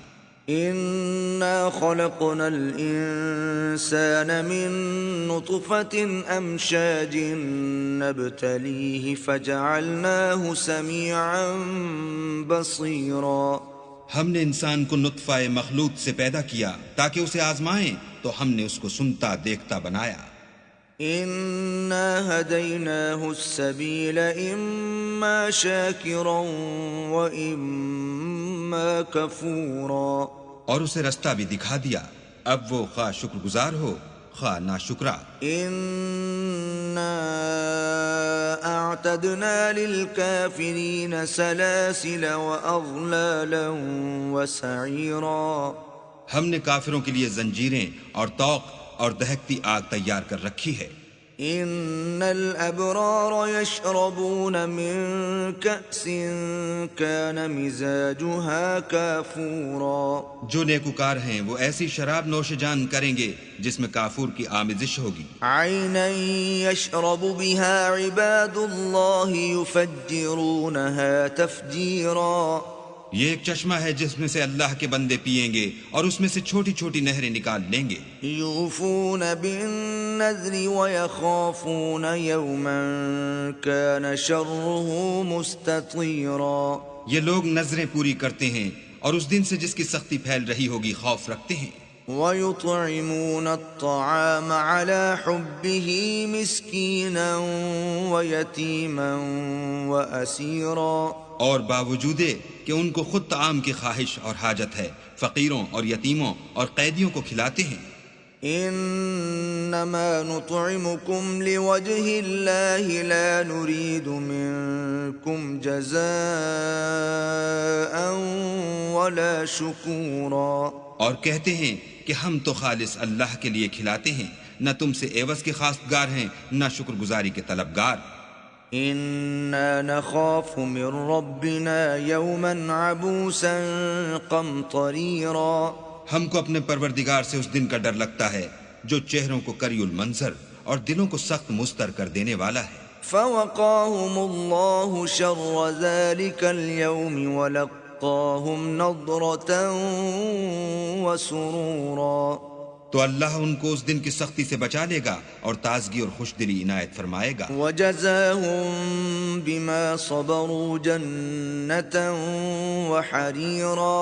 إنا خلقنا الإنسان من نطفة أمشاج نبتليه فجعلناه سميعا بصيرا ہم نے انسان کو نطفہ مخلوط سے پیدا کیا تاکہ اسے آزمائیں، تو ہم نے اس کو سنتا دیکھتا بنایا۔ إنا هديناه السبيل إما شاكرا وإما كفورا اور اسے رستہ بھی دکھا دیا، اب وہ خواہ شکر گزار ہو خواہ ناشکرا۔ إنا أعتدنا للكافرين سلاسل وأغلالا وسعيرا ہم نے کافروں کے لیے زنجیریں اور طوق اور دہکتی آگ تیار کر رکھی ہے۔ إن الأبرار يشربون من كأس كان مزاجها كافورا جو نیکوکار ہیں وہ ایسی شراب نوش جان کریں گے جس میں کافور کی آمیزش ہوگی۔ عينا يشرب بها عباد الله يفجرونها تفجيرا یہ ایک چشمہ ہے جس میں سے اللہ کے بندے پیئیں گے اور اس میں سے چھوٹی چھوٹی نہریں نکال لیں گے۔ يوفون بالنذر ويخافون يوما كان شره مستطيرا یہ لوگ نذریں پوری کرتے ہیں اور اس دن سے جس کی سختی پھیل رہی ہوگی خوف رکھتے ہیں۔ ويطعمون الطعام على حبه مسكينا ويتيما وأسيرا اور باوجود کہ ان کو خود طعام کی خواہش اور حاجت ہے، فقیروں اور یتیموں اور قیدیوں کو کھلاتے ہیں۔ انما نطعمكم لوجه الله لا نريد منكم جزاء ولا شكورا اور کہتے ہیں کہ ہم تو خالص اللہ کے لیے کھلاتے ہیں، نہ تم سے عوض کے خواستگار ہیں نہ شکر گزاری کے طلبگار۔ إنا نخاف من ربنا يوما عبوسا قمطريرا ہم کو اپنے پروردگار سے اس دن کا ڈر لگتا ہے جو چہروں کو کری المنظر اور دلوں کو سخت مستر کر دینے والا ہے۔ فوقاهم الله شر ذلك اليوم ولقاهم نضرة وسرورا تو اللہ ان کو اس دن کی سختی سے بچا لے گا اور تازگی اور خوش دلی عنایت فرمائے گا۔ وجزاهم بما صبروا جنة وحريرا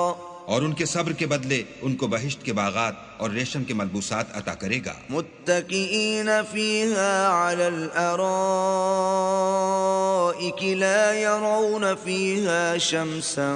اور ان کے صبر کے بدلے ان کو بہشت کے باغات اور ریشم کے ملبوسات عطا کرے گا۔ متكئين فيها على الأرائك لا يرون فيها شمسا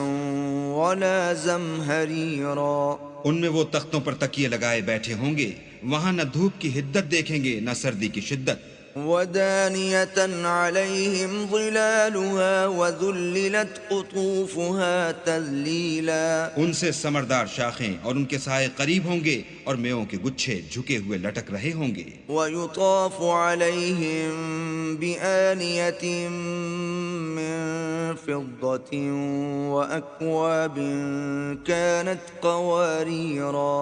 ولا زمهريرا ان میں وہ تختوں پر تکیے لگائے بیٹھے ہوں گے، وہاں نہ دھوپ کی حدت دیکھیں گے نہ سردی کی شدت۔ ودانية عليهم ظلالها وذللت قطوفها تذليلا ان سے سمردار شاخیں اور ان کے سائے قریب ہوں گے اور میووں کے گچھے جھکے ہوئے لٹک رہے ہوں گے۔ ويطاف عليهم بآنية من فضة وأكواب كانت قواريرا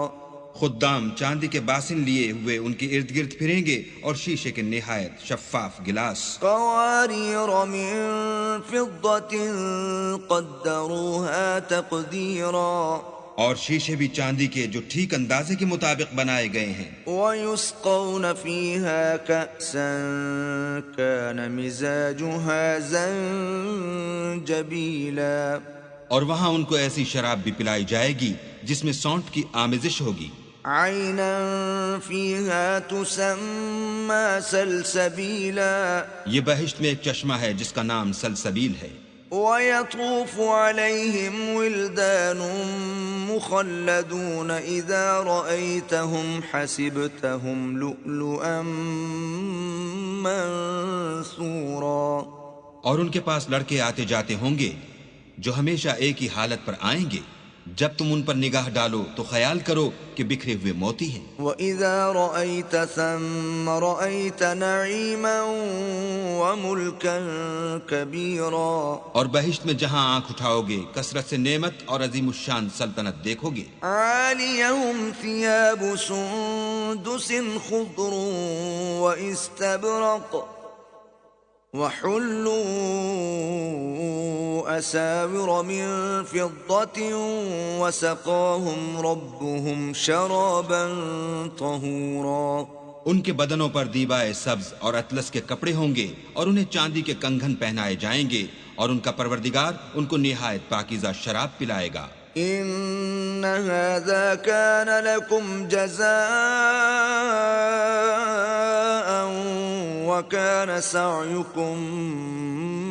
خدام چاندی کے باسن لیے ہوئے ان کے ارد گرد پھریں گے اور شیشے کے نہایت شفاف گلاس. قوارير من فضة قدروها تقديرا. اور شیشے بھی چاندی کے جو ٹھیک اندازے کے مطابق بنائے گئے ہیں. ويسقون فيها كأسا كان مزاجها زنجبيلا. اور وہاں ان کو ایسی شراب بھی پلائی جائے گی جس میں سونٹ کی آمیزش ہوگی. عينا فيها تسمى سلسبيلا. یہ بہشت میں ایک چشمہ ہے جس کا نام سلسبیل ہے. ويطوف عليهم ولدان مخلدون إذا رأيتهم حسبتهم لؤلؤا منثورا. اور ان کے پاس لڑکے آتے جاتے ہوں گے جو ہمیشہ ایک ہی حالت پر آئیں گے. جب تم ان پر نگاہ ڈالو تو خیال کرو کہ بکھرے ہوئے موتی ہیں. وَإِذَا رَأَيْتَ ثَمَّ رَأَيْتَ نَعِيمًا وَمُلْكًا كَبِيرًا. اور بہشت میں جہاں آنکھ اٹھاؤ گے کثرت سے نعمت اور عظیم الشان سلطنت دیکھو گے. عَالِيَهُمْ ثِيَابُ سُنْدُسٍ خُضْرٌ وَإِسْتَبْرَقٌ وحلوا أساور من فضة وسقاهم ربهم شرابا طهورا. ان کے بدنوں پر دیبائے سبز اور اطلس کے کپڑے ہوں گے اور انہیں چاندی کے کنگن پہنائے جائیں گے اور ان کا پروردگار ان کو نہایت پاکیزہ شراب پلائے گا. إن هذا كان لكم جزاء وكان سعيكم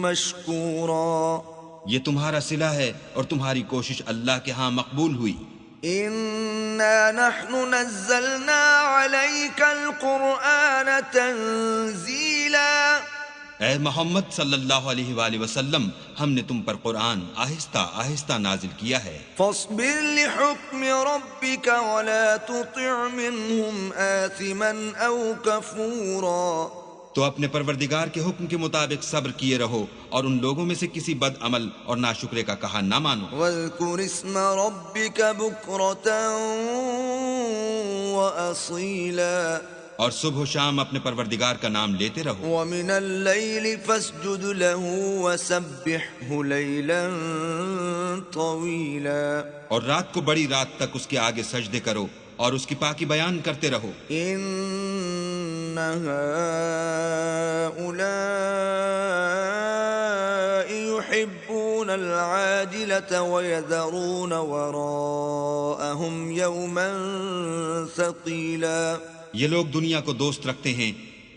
مشكورا. یہ تمہارا صلہ ہے اور تمہاری کوشش اللہ کے ہاں مقبول ہوئی. إنا نحن نزلنا عليك القرآن تنزيلا. اے محمد صلی اللہ علیہ وآلہ وسلم ہم نے تم پر قرآن آہستہ آہستہ نازل کیا ہے. فاصبر لحکم ربک ولا تطع منهم آثما او کفورا. تو اپنے پروردگار کے حکم کے مطابق صبر کیے رہو اور ان لوگوں میں سے کسی بد عمل اور ناشکرے کا کہا نہ مانو. واذکر اسم ربک بکرة وأصیلا. اور صبح و شام اپنے پروردگار کا نام لیتے رہو. ومن اللیل فاسجد له وسبحه لیلا طویلا. اور رات کو بڑی رات تک اس کے آگے سجدے کرو اور اس کی پاکی بیان کرتے رہو. ان هؤلاء يحبون العاجلة ويذرون وراءهم يوما ثقيلا. یہ لوگ دنیا کو دوست رکھتے ہیں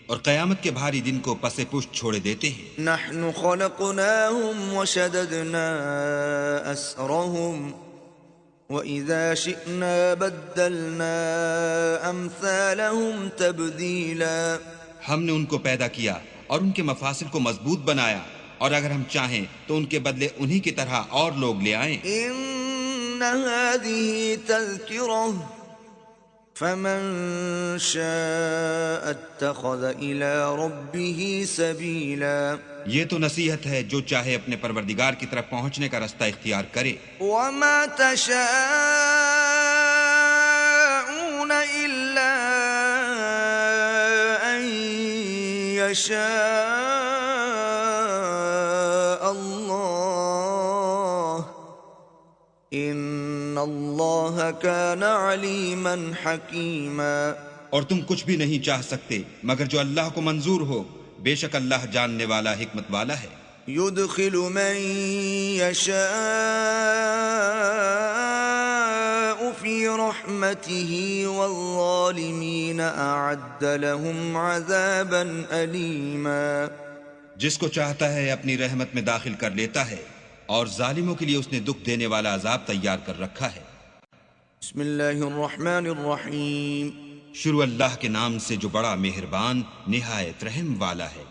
اور قیامت کے بھاری دن کو پس پشت چھوڑے دیتے ہیں. نحن خلقناهم وشددنا أسرهم وَإِذَا شِئْنَا بَدَّلْنَا أَمْثَالَهُمْ تَبْدِيلًا. ہم نے ان کو پیدا کیا اور ان کے مفاصل کو مضبوط بنایا اور اگر ہم چاہیں تو ان کے بدلے انہی کی طرح اور لوگ لے آئیں. إِنَّ هَذِهِ تَذْكِرَةٌ فَمَنْ شَاءَ اتَّخَذَ إِلَى رَبِّهِ سَبِيلًا. یہ تو نصیحت ہے جو چاہے اپنے پروردگار کی طرف پہنچنے کا رستہ اختیار کرے. وَمَا تَشَاءُونَ إِلَّا أَن يَشَاءَ اللَّهُ إِنَّ اللَّهَ كَانَ عَلِيمًا حَكِيمًا. اور تم کچھ بھی نہیں چاہ سکتے مگر جو اللہ کو منظور ہو. بے شک اللہ جاننے والا حکمت والا ہے. يدخل من يشاء في رحمته والظالمين أعد لهم عذابا أليما. جس کو چاہتا ہے اپنی رحمت میں داخل کر لیتا ہے اور ظالموں کے لیے اس نے دکھ دینے والا عذاب تیار کر رکھا ہے. بسم اللہ الرحمن الرحیم. شروع اللہ کے نام سے جو بڑا مہربان نہایت رحم والا ہے.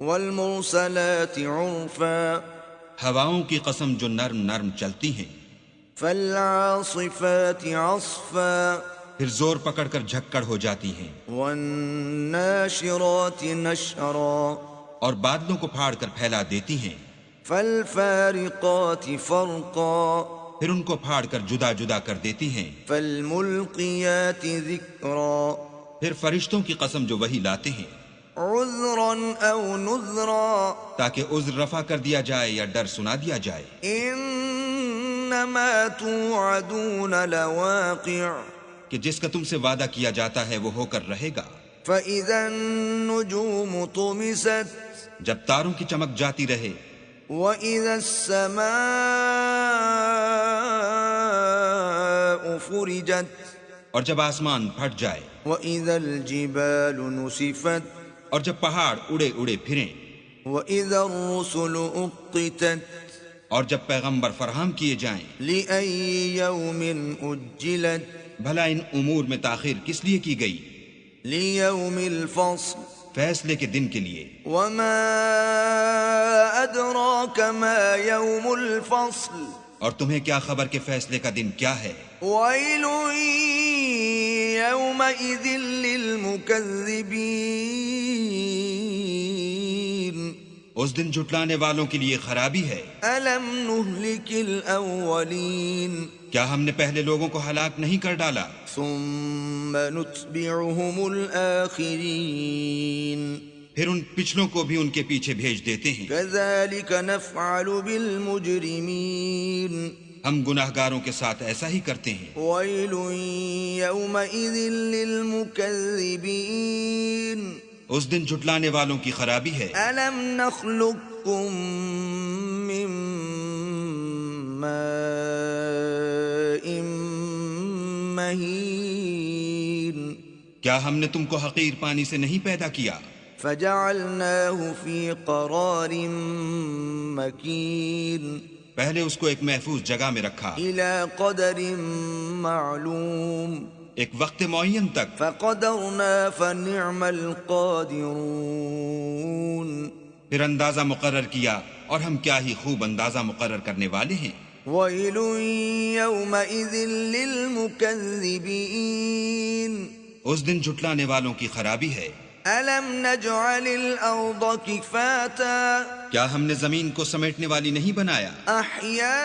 والمرسلات عرفا. ہواؤں کی قسم جو نرم نرم چلتی ہیں. فالعاصفات عصفا. پھر زور پکڑ کر جھکڑ ہو جاتی ہیں. والناشرات نشرا. اور بادلوں کو پھاڑ کر پھیلا دیتی ہیں. فالفارقات فرقا. پھر ان کو پھاڑ کر جدا جدا کر دیتی ہیں. فالملقیات ذکرا پھر فرشتوں کی قسم جو وہی لاتے ہیں، عذرا او نذرا تاکہ عذر رفع کر دیا جائے یا ڈر سنا دیا جائے. انما توعدون لواقع کہ جس کا تم سے وعدہ کیا جاتا ہے وہ ہو کر رہے گا. فاذا النجوم طمست جب تاروں کی چمک جاتی رہے، وَإِذَا السَّمَاءُ فُرِجَتْ اور جب آسمان پھٹ جائے، وَإِذَا الْجِبَالُ نُسِفَتْ اور جب پہاڑ اڑے اڑے پھریں، وَإِذَا الرُّسُلُ أُقِّتَتْ اور جب پیغمبر فراہم کیے جائیں. لِأَيِّ يَوْمٍ أُجِّلَتْ بھلا ان امور میں تاخیر کس لیے کی گئی؟ لِيَوْمِ الْفَصْلِ فیصلے کے دن کے لیے. وَمَا أَدْرَاكَ مَا يَوْمُ الْفَصْلِ اور تمہیں کیا خبر کہ فیصلے کا دن کیا ہے؟ وَيْلٌ يَوْمَئِذٍ لِّلْمُكَذِّبِينَ اس دن جھٹلانے والوں کے لیے خرابی ہے. أَلَمْ نُهْلِكِ الْأَوَّلِينَ کیا ہم نے پہلے لوگوں کو ہلاک نہیں کر ڈالا؟ ثُمَّ نُتْبِعُهُمُ الْآخِرِينَ پھر ان پچھلوں کو بھی ان کے پیچھے بھیج دیتے ہیں. كَذَلِكَ نَفْعَلُ بِالْمُجْرِمِينَ ہم گناہگاروں کے ساتھ ایسا ہی کرتے ہیں. وَيْلٌ يَوْمَئِذٍ لِّلْمُكَذِّبِينَ اس دن جھٹلانے والوں کی خرابی ہے. أَلَمْ نَخْلُقكُّم مِّن مَّاءٍ مَّهِينٍ کیا ہم نے تم کو حقیر پانی سے نہیں پیدا کیا؟ فَجَعَلْنَاهُ فِي قَرَارٍ مَّكِينٍ پہلے اس کو ایک محفوظ جگہ میں رکھا، إِلَى قَدَرٍ مَّعْلُومٍ ایک وقت معین تک. فَقَدَرْنَا فَنِعْمَ الْقَادِرُونَ پھر اندازہ مقرر کیا اور ہم کیا ہی خوب اندازہ مقرر کرنے والے ہیں. وَيْلٌ يَوْمَئِذٍ لِّلْمُكَذِّبِينَ اس دن جھٹلانے والوں کی خرابی ہے. أَلَمْ نَجْعَلِ الْأَرْضَ كِفَاتًا کیا ہم نے زمین کو سمیٹنے والی نہیں بنایا؟ أَحْيَاءً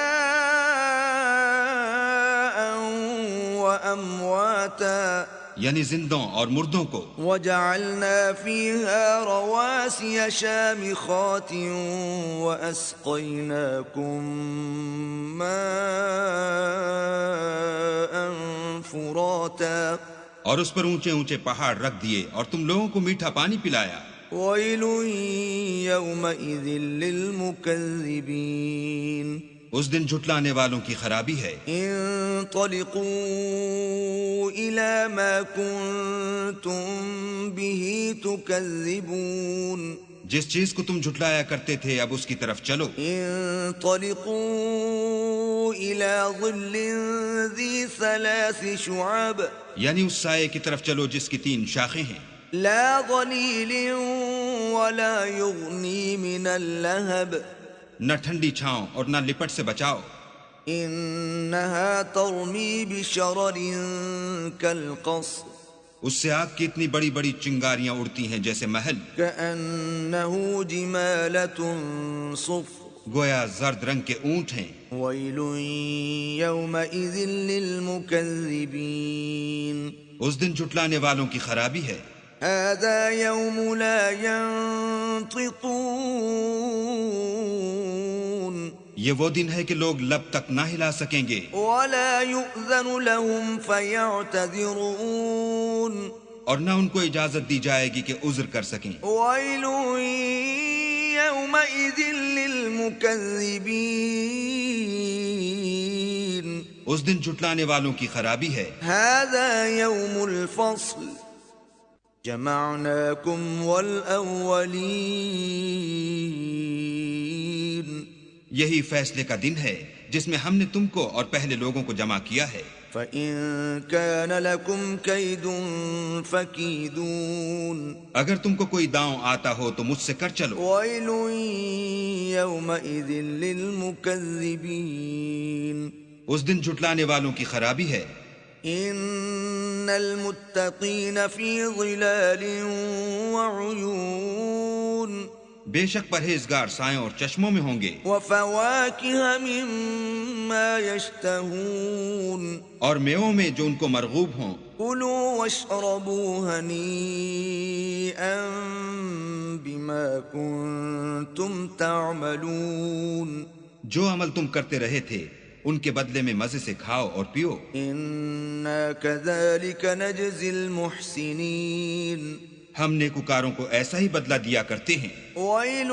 وَأَمْوَاتًا یعنی زندوں اور مردوں کو. وَجَعَلْنَا فِيهَا رَوَاسِيَ شَامِخَاتٍ وَأَسْقَيْنَاكُم مَّاءً فُرَاتًا اور اس پر اونچے اونچے پہاڑ رکھ دیے اور تم لوگوں کو میٹھا پانی پلایا. وَيْلٌ يَوْمَئِذٍ لِّلْمُكَذِّبِينَ اس دن جھٹلانے والوں کی خرابی ہے. انطلقوا إِلَى مَا كُنتُم بِهِ تُكَذِّبُونَ جس چیز کو تم جھٹلایا کرتے تھے اب اس کی طرف چلو. انطلقوا إِلَى ظِلٍّ ذِي ثَلَاثِ شُعَبٍ یعنی اس سائے کی طرف چلو جس کی 3 شاخیں ہیں. لا ظليل ولا يغني من اللهب نہ ٹھنڈی چھاؤں اور نہ لپٹ سے بچاؤ. انها ترمي بشرر كالقصر اس سے آگ کی اتنی بڑی بڑی چنگاریاں اڑتی ہیں جیسے محل. كأنه جمالة صفر گویا زرد رنگ کے اونٹ ہیں. ويل يومئذ للمكذبين اس دن جھٹلانے والوں کی خرابی ہے. هذا يوم لا ينطقون یہ وہ دن ہے کہ لوگ لب تک نہ ہلا سکیں گے. ولا يؤذن لهم فيعتذرون اور نہ ان کو اجازت دی جائے گی کہ عذر کر سکیں. ويل يومئذ للمكذبين اس دن جھٹلانے والوں کی خرابی ہے. هذا يوم الفصل جمعناكم والأولين یہی فیصلے کا دن ہے جس میں ہم نے تم کو اور پہلے لوگوں کو جمع کیا ہے. فَإِن كَانَ لَكُمْ كَيْدٌ فَكِيدُونَ اگر تم کو کوئی داؤں آتا ہو تو مجھ سے کر چلو. وَيْلٌ يَوْمَئِذٍ لِّلْمُكَذِّبِينَ اس دن جھٹلانے والوں کی خرابی ہے. إِنَّ الْمُتَّقِينَ فِي ظِلَالٍ وَعُيُونٍ بے شک پرہیزگار سایوں اور چشموں میں ہوں گے، وفواكه مما يشتهون اور میووں میں جو ان کو مرغوب ہوں۔ كلوا واشربوا هنيئا بما كنتم تعملون جو عمل تم کرتے رہے تھے ان کے بدلے میں مزے سے کھاؤ اور پیو۔ إنا كذلك نجزي المحسنين ہم نیکوکاروں کو ایسا ہی بدلہ دیا کرتے ہیں۔ ويل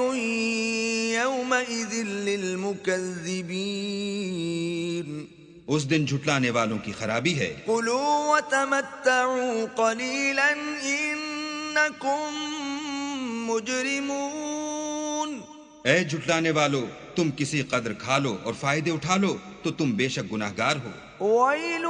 يومئذ للمكذبين اس دن جھٹلانے والوں کی خرابی ہے۔ كلوا وتمتعوا قليلا إنكم مجرمون اے جھٹلانے والو، تم کسی قدر کھا لو اور فائدے اٹھا لو تو تم بے شک گناہگار ہو۔ ويل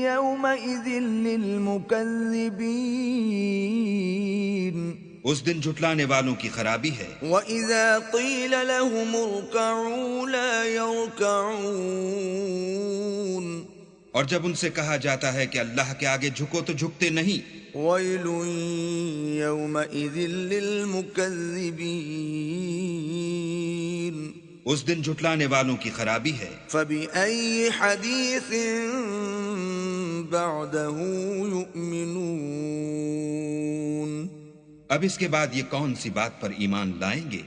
يومئذ للمكذبين اس دن جھٹلانے والوں کی خرابی ہے۔ وَإِذَا قِيلَ لَهُمُ ارْكَعُوا لَا يَرْكَعُونَ اور جب ان سے کہا جاتا ہے کہ اللہ کے آگے جھکو تو جھکتے نہیں۔ وَيْلٌ يَوْمَئِذٍ لِّلْمُكَذِّبِينَ اس دن جھٹلانے والوں کی خرابی ہے۔ فَبِأَيِّ حَدِيثٍ بَعْدَهُ يُؤْمِنُونَ اب اس کے بعد یہ کون سی بات پر ایمان لائیں گے؟